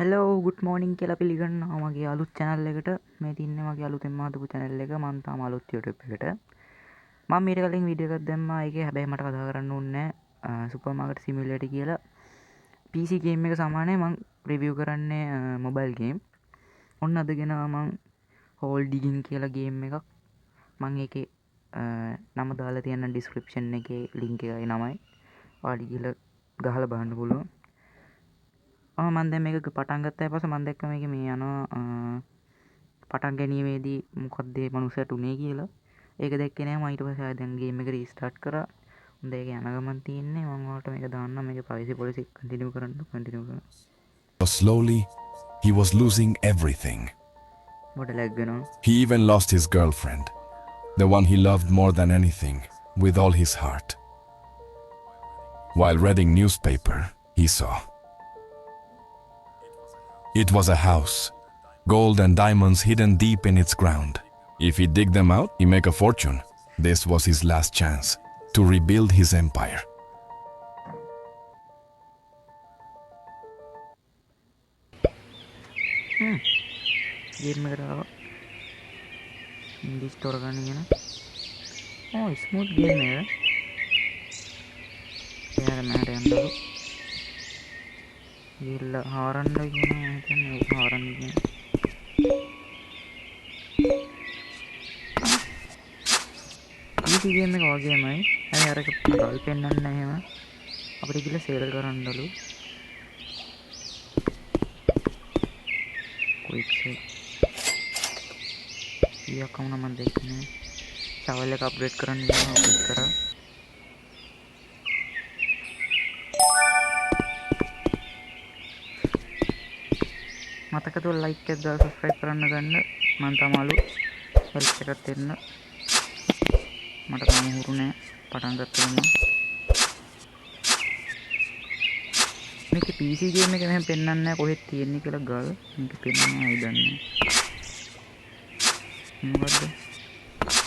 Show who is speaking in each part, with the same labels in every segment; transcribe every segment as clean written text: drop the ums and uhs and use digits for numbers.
Speaker 1: Hello good මෝනිින් කියලා පිළිගන්නවා මගේ අලුත් චැනල් එකට මේ තින්න මගේ අලුතෙන් මාතපු චැනල් එක මන්තාම අලුත් YouTube එකට මම මීට කලින් වීඩියෝ එකක් දැම්මා ඒකේ හැබැයි මට කතා කරන්න ඕනේ සුපර්මාකට් සිමියුලේටර් කියලා PC ගේම් එක සමානයි මම රිවිව් කරන්නේ මොබයිල් ගේම් ඔන්න අද ගෙනවා මම හෝල් ඩිගින් කියලා ගේම් එකක් මම ඒකේ නම දාලා තියන්න ඩිස්ක්‍රිප්ෂන් එකේ ලින්ක් එකයි නමයි ඔයාලට ගිහලා ගහලා බලන්න පුළුවන් මන්ද මේක පටන්ගත්තය පස මන්දක්ක මේක මේ යනවා පටන් ගැනීමේදී මොකක්දේ මනුසට උනේ කියලා ඒක දෙක්කනෑ මයිට පසාදන්ගේ එක රීස්ටාට් කර උදේක යනගමන් තියන්නේ මංවාට මේක දාන්න මේක පයිසි පොලිසි කටිනු කරන්න කටිනු කර
Speaker 2: Slowly, he was losing everything.
Speaker 1: බොඩ ලැක්ගෙනවා
Speaker 2: He even lost his girlfriend, the one he loved more than anything, with all his heart. While reading newspaper, he saw. It was a house, gold and diamonds hidden deep in its ground. If he dig them out, he make a fortune. This was his last chance to rebuild his empire.
Speaker 1: ගේම කරාව ඉන්ඩිස් තොරගන්න ගෙන smooth ගේම එක එයාට මෑට යන්නලු ගිල්ල හාරන්න කියන හාරන්න කියන ගේම එක වගේමයි ඇ අරක ගල් පෙන්න්න එහෙම අපිට ගිල සේල් කරන්නලු කවුන මන් දෙක්න සවල්ල එක අප්ඩේට් කරන්න අප්ඩේට් කර මතකතු ලයික් එකක් දාලා සබ්ස්ක්‍රයිබ් කරන්න ගන්න මං තමාලු හෙල්ප් එකක් දෙන්න මට තාම හුරු නෑ පටන් ගත්තම මේක PC ගේම් එක මෙහෙම පෙන්වන්නේ නැහැ කොහෙද තියෙන්නේ කියලා ගල් මේක පෙන්වන්නේ ඇයි දන්නේ මොකද්ද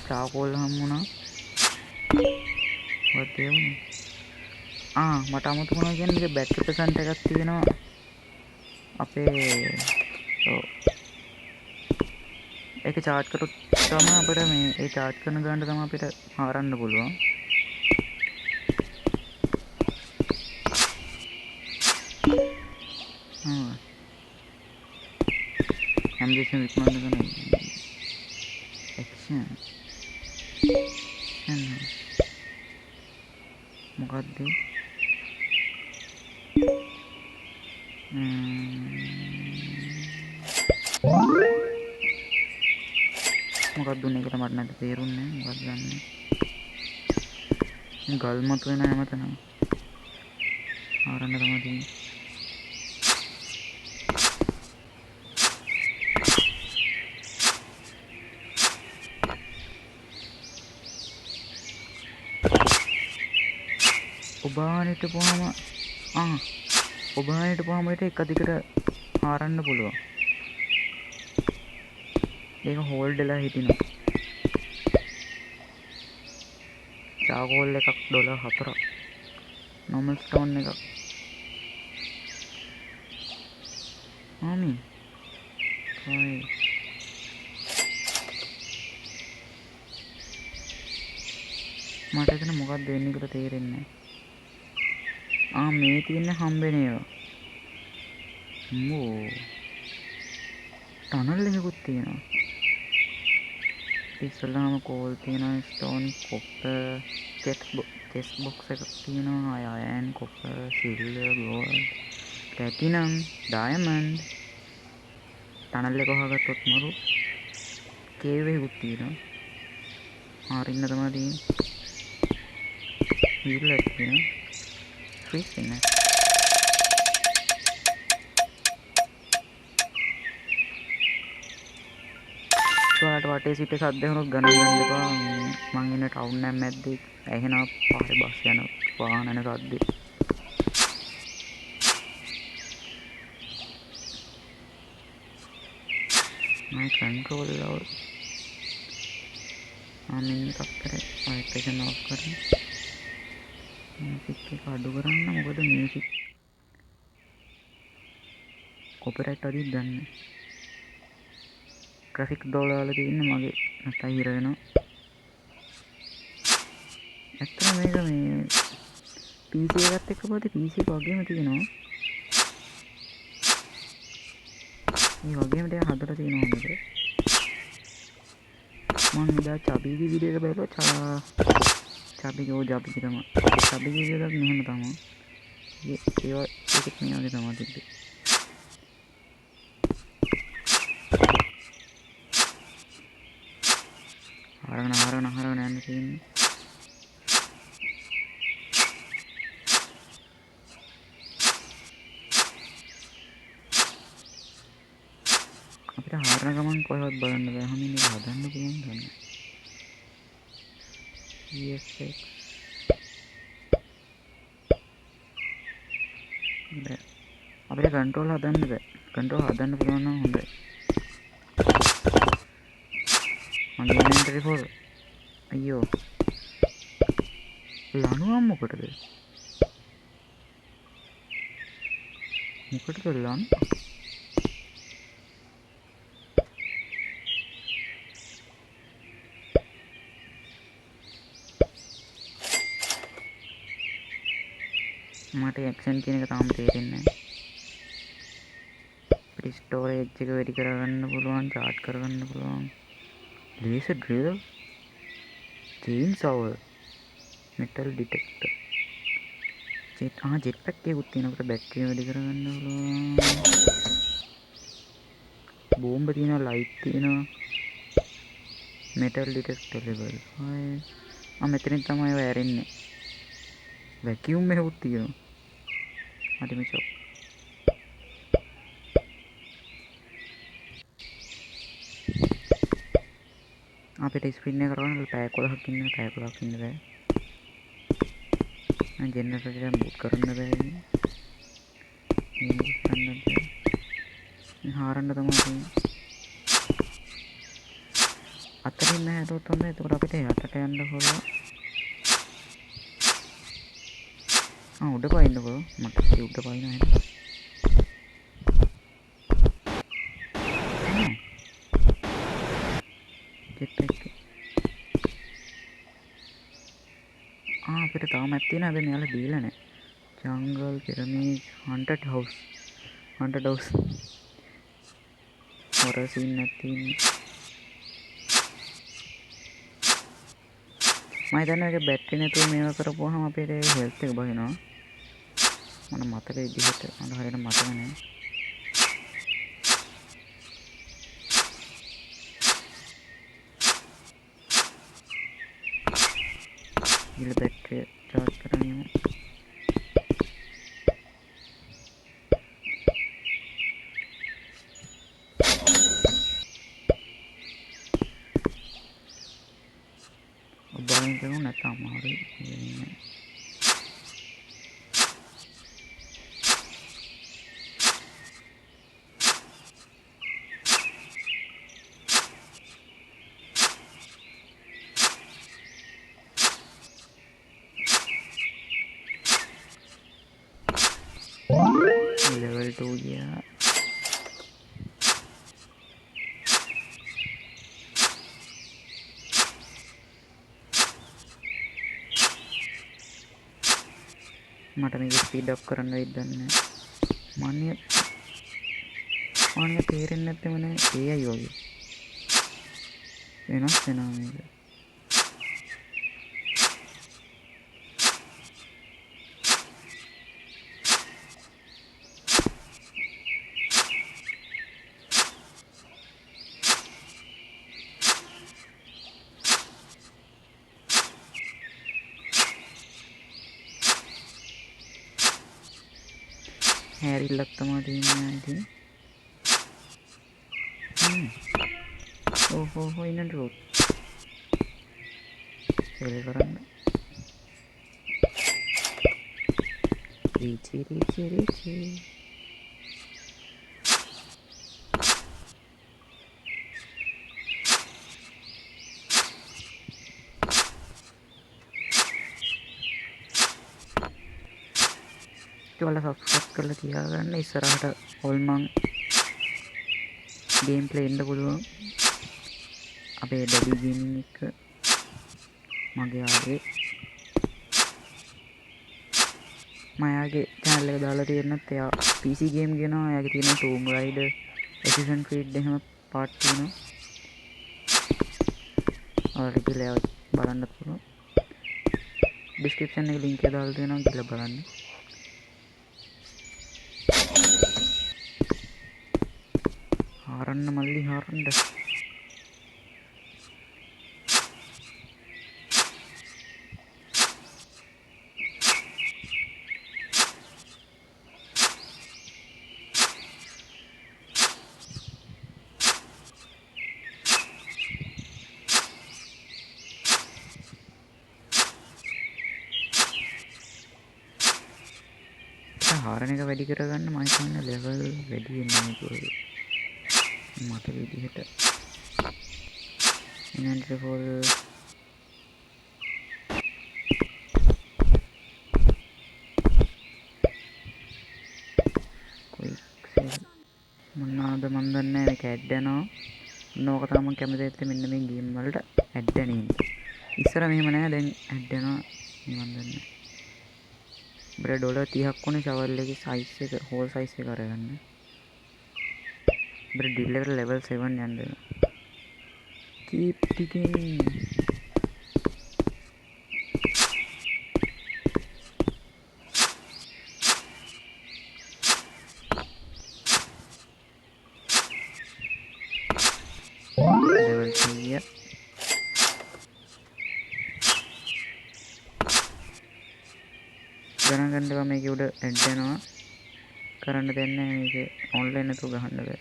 Speaker 1: චාකෝල් හම්බුණා what ඒ වුණා මට අමුතු වුණා කියන්නේ මේක බැටරි පර්සන්ට් එකක් තියෙනවා අපේ ඒක චාර්ජ් කරොත් තමයි අපිට මේ ඒ චාර්ජ් කරන ගානට තමයි අපිට හරන්න පුළුවන් ambition විකුණන්න ගන්න action මොකද්ද මොකක්ද දුන්නේ කියලා මට නැට තේරුන්නේ මොකක්ද ගන්නෙ ගල් මත වෙන හැමතැනම ආරන්න තමයි තියෙන්නේ ඔබානට පොහම ඔබානට පහමට එක දිකට ආරන්න පුළුවන් ඒක හෝල්ඩලා හිටිනවා චාකෝල් එකක් $4 නොමල් ස්ටෝන් එකක් ආමි මට එතන මොකක්ද වෙන්නේ කියලා තේරෙන්නේ නැහැ මේ තියෙන්නේ හම්බෙන ඒවා ටනල් එකකුත් තියෙනවා ඉස්සල්ලාම කෝල් තියෙනවා ස්ටෝන් කොප්පර් චෙස් බොක්ස් එකක් තියෙනවා iron copper silver gold platinum diamond tunnel එක හොයාගත්තොත් මරු කේව් එකකුත් තියෙනවා හරින්න තමයි තියෙන්නේ වීල් එකක් තියෙනවා ෆ්‍රීස් ඉන්න ඔයාලට වටේ සිට සද්ද වුණොත් ගණන් ගන්න එපා මං ඉන්න ටවුන් එක මැද්දේ ඇහෙනවා පාරේ බස් යන වාහන යන සද්ද මම කන්ට්‍රෝල් එක මෙන්න එකක් කරේ වයිබ්‍රේෂන් ඔෆ් කරමු මියුසික් එක අඩු කරන්න මොකද මියුසික් කොපිරයිට් අදිත් දන්න ග්‍රැෆික් ඩෝලාවල තියෙන්නේ මගේ නැත්නම් හිර වෙනවා. ඇත්තටම මේක මේ PC එකත් එක්ක පොතේ PC එක වගේම තියෙනවා. මේ වගේම දෙයක් හදලා තියෙනවා නේද? මම ඉදා චබීගේ වීඩියෝ එක බලුවා. චබීගේ තමයි. චබීගේ වීඩියෝ එකක් මෙහෙම තමයි. ඒකත් මේ වගේ තමයි තිබ්බේ. හරගෙන යන්න තියෙන්නේ. අපිට හරන ගමන් කොහෙවත් බලන්න බෑ. හැමෝම මේක හදන්න පුළුවන් ගන්න. EFX බෑ. අපිට කන්ට්‍රෝල් හදන්න බෑ. කන්ට්‍රෝල් හදන්න පුළුවන් නම් හොඳයි. මගේ ඉන්වෙන්ටරි ෆෝල් අයියෝ ලණුවම් මොකටද ලණු මට ඇක්ෂන් කියන එක තාම තේරෙන්නේ නැහැ. ස්ටෝරේජ් එක වැඩි කරගන්න පුළුවන්, චාර්ට් කරගන්න පුළුවන්. Laser drill, chainsaw, metal detector, jet pack එකකුත් තියෙනවා. අපිට බැටරිය වැඩි කරගන්න පුළුවන්. බෝම්බ තියෙනවා, ලයිට් තියෙනවා. Metal detector level 5. මෙතනින් තමයි ඔය ඇරෙන්නේ. වැකියුම් එකකුත් තියෙනවා. හරි මේ ෂොප්. අපිට ස්ප්‍රින් එක කරගන්න පැය 11ක් ඉන්න බෑ. ජෙනරේටර් එක බූට් කරන්න බෑ. මේ හාරන්න තමයි තියෙන්නේ. අතරින් නැහැ හිතුවත් හොඳයි. එතකොට අපිට යටට යන්න පුළුවන්. උඩ පයින්න පුළුවන්. මට උඩ පයින්න නැහැ. අපිට තාමත් තියෙන හැබැයි මෙයාලා දීලා නැහැ. ජංගල් පිරමීඩ් haunted house හොරර් සීන් එකක් තියෙන්නේ. මම හිතන්නේ මේක බැටරි නැතුව මේවා කරපුවාම අපේ හෙල්ත් එක බහිනවා. මට මතක විදිහට මට හරියට මතක නැහැ. ඊළ බැටරිය චාර්ජ් කරගෙන ඔබාගෙන කරමු නැත්නම් අමාරුයි. level 2 ගියා. මට මේක ස්පීඩ් අප් කරන්න වෙයිද දන්නේ නැහැ. මානිය තේරෙන්නේ නැත්තේ මනේ AI වගේ වෙනස් වෙනවා මේක. හැරිල්ලක් තමයි තියෙන්නේ ඉතින්. ඕහෝ ඉන්න රෝඩ් සෙල් කරන්න. රීචි ඔයාලා සබ්ස්ක්‍රයිබ් කරලා තියාගන්න. ඉස්සරහට හොල්මන් ගේම් ප්ලේ එන්න පුළුවන් අපේ ඩැඩි ගේමින් එක මගේ යාළුවෙක් මයාගේ channel එක දාලා තියෙනත් එයා PC ගේම් ගෙනවා එයාගේ තියෙන Tomb Raider Assassin's Creed එහෙම පාර්ට් තියෙනවා ඔයාලට ගිහලා බලන්න පුළුවන් description එකේ link එක දාලා තියෙනවා ගිහලා බලන්න හරන්න මල්ලි හරන්න හාරණ එක වැඩි කරගන්න මම හිතන්නේ ලෙවල් වැඩි වෙනවා මේක මට විදිහට ඉනන්ට්‍රෆෝල් මොනවාද මන් දන්නේ නැහැ මේක ඇඩ් යනවා නෝක තමයි මම කැමති ඇත්තේ මෙන්න මේ ගේම් වලට ඇඩ් යන ඉන්නේ ඉස්සර මෙහෙම නැහැ දැන් ඇඩ් යනවා මන් දන්නේ බර ඩොලර් 30ක් වුණේ ෂවර් එකේ සයිස් එක හෝල් සයිස් එක අරගන්න බර ඩිල් එකට ලෙවල් 7 යන්න keep digging level 3 ගණන් ගන්නවා මේකේ උඩ ඇඩ් වෙනවා කරන්න දෙන්නේ මේකේ ඔන්ලයින් එකතු ගහන්න බෑ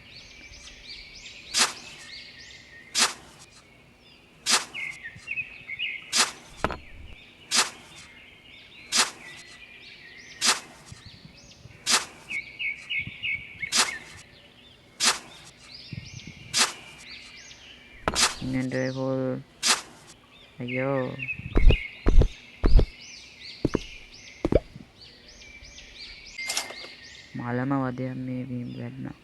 Speaker 1: ඉන්නෙන්ඩරේකෝල් අයියෝ මාළම වදයක් මේ වීම් වැටෙනවා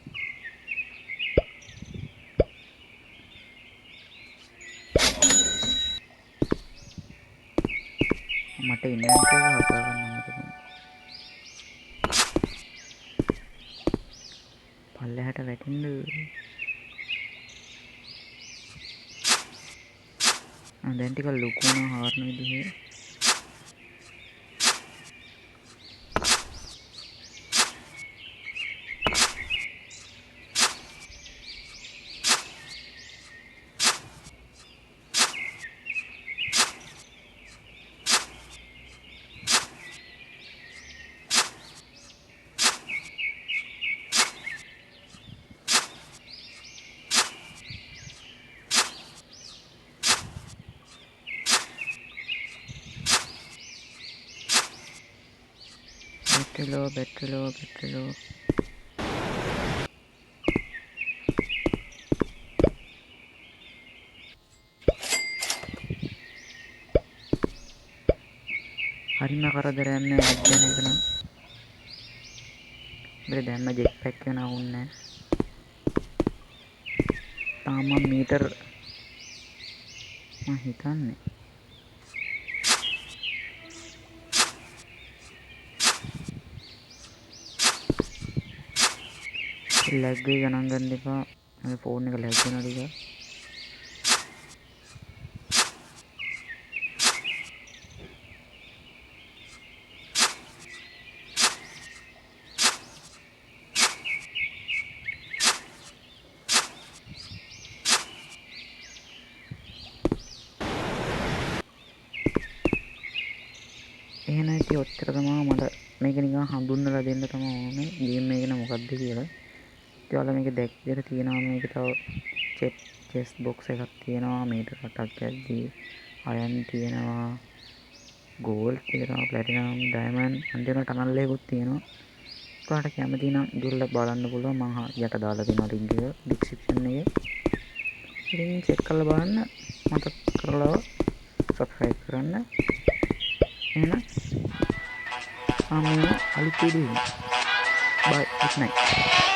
Speaker 1: මට ඉන්වෙන්ටරි එක හදා ගන්න ඕනේ පල්ලෙහාට වැටෙන්න දැන් ටික ලොකු වුණා හාරන විදිහේ battery low හරිම කරදරයක් නෑ ඇඩ් වෙන එක නම් බර දැම්ම ජෙට් පැක් එක නාවුන්නේ තාම මීටර් මම හිතන්නේ ලැග් එක ගණන් ගන්න එපා මගේ ෆෝන් එක ලැග් වෙනවා ටික එහෙනම් ඉතින් ඔච්චර තමයි මට මේක නිකන් හඳුන්වලා දෙන්න තමයි ඕනේ ගේම් එක නේ මොකක්ද කියලා ඔයාලා මේක දැක්කද තියෙනවා මේක තව චෙස් බොක්ස් එකක් තියෙනවා මීටර් 8ක් ඇද්දී අයන් තියෙනවා ගෝල්ඩ් තියෙනවා ප්ලැටිනම් ඩයමන්ඩ් අන්තිම ටනල් එකකුත් තියෙනවා ඔයාලට කැමති නම් ගිහලා බලන්න පුළුවන් මම යට දාලා තියෙනවා ලින්ක් එක ඩිස්ක්‍රිප්ෂන් එකේ ඉතින් චෙක් කරලා බලන්න මතක කරලා සබ්ස්ක්‍රයිබ් කරන්න එහෙනම් අලුත් වීඩියෝ බයි good night